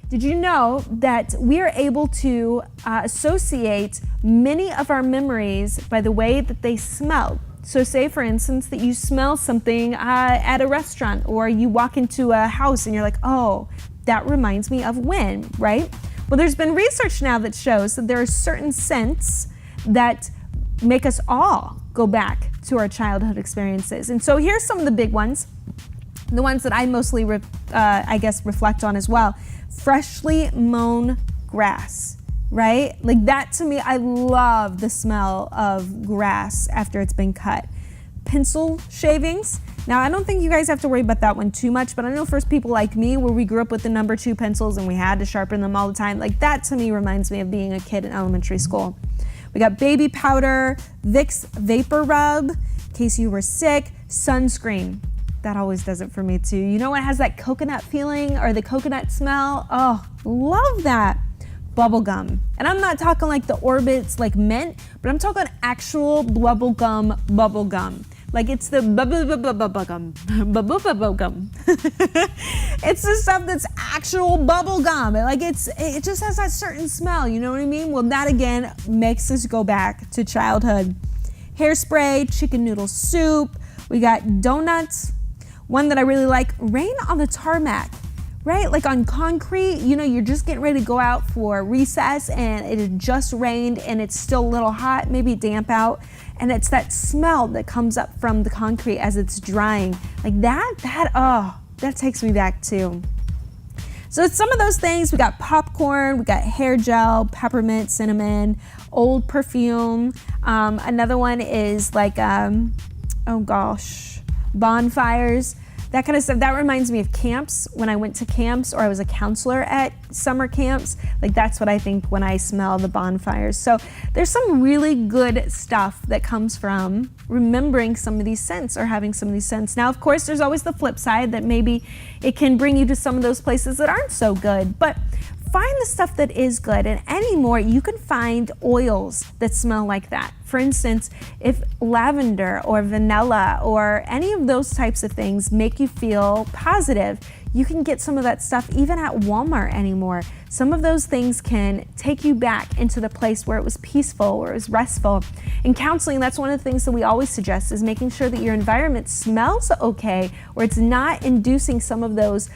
Did you know that we are able to associate many of our memories by the way that they smell? So say, for instance, that you smell something at a restaurant, or you walk into a house and you're like, oh, that reminds me of when, right? Well, there's been research now that shows that there are certain scents that make us all go back to our childhood experiences. And so here's some of the big ones, the ones that I mostly, reflect on as well. Freshly mown grass, right? Like that to me, I love the smell of grass after it's been cut. Pencil shavings. Now, I don't think you guys have to worry about that one too much, but I know for people like me, where we grew up with the number 2 pencils and we had to sharpen them all the time, like that to me reminds me of being a kid in elementary school. We got baby powder, Vicks Vapor Rub, in case you were sick, sunscreen. That always does it for me too. You know what has that coconut feeling or the coconut smell? Oh, love that. Bubble gum. And I'm not talking like the Orbits like mint, but I'm talking actual bubble gum. Like it's the bubble gum. It's the stuff that's actual bubble gum. Like it just has that certain smell, you know what I mean? Well, that again makes us go back to childhood. Hairspray, chicken noodle soup. We got donuts. One that I really like, rain on the tarmac, right? Like on concrete, you know, you're just getting ready to go out for recess and it had just rained and it's still a little hot, maybe damp out. And it's that smell that comes up from the concrete as it's drying. Like that takes me back too. So it's some of those things. We got popcorn, we got hair gel, peppermint, cinnamon, old perfume. Another one is like, bonfires, that kind of stuff. That reminds me of camps. When I went to camps, or I was a counselor at summer camps, like that's what I think when I smell the bonfires. So there's some really good stuff that comes from remembering some of these scents or having some of these scents. Now, of course, there's always the flip side that maybe it can bring you to some of those places that aren't so good, but find the stuff that is good. And anymore, you can find oils that smell like that. For instance, if lavender or vanilla or any of those types of things make you feel positive, you can get some of that stuff even at Walmart anymore. Some of those things can take you back into the place where it was peaceful, where it was restful. In counseling, that's one of the things that we always suggest, is making sure that your environment smells okay, or it's not inducing some of those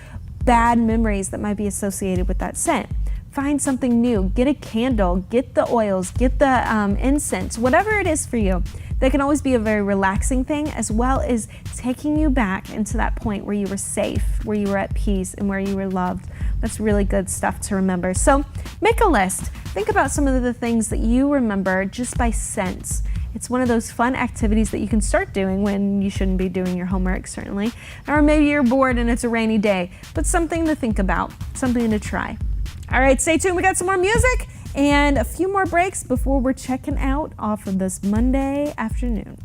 bad memories that might be associated with that scent. Find something new, get a candle, get the oils, get the incense, whatever it is for you. That can always be a very relaxing thing, as well as taking you back into that point where you were safe, where you were at peace, and where you were loved. That's really good stuff to remember. So make a list. Think about some of the things that you remember just by scents. It's one of those fun activities that you can start doing when you shouldn't be doing your homework, certainly. Or maybe you're bored and it's a rainy day, but something to think about, something to try. All right, stay tuned. We got some more music and a few more breaks before we're checking out off of this Monday afternoon.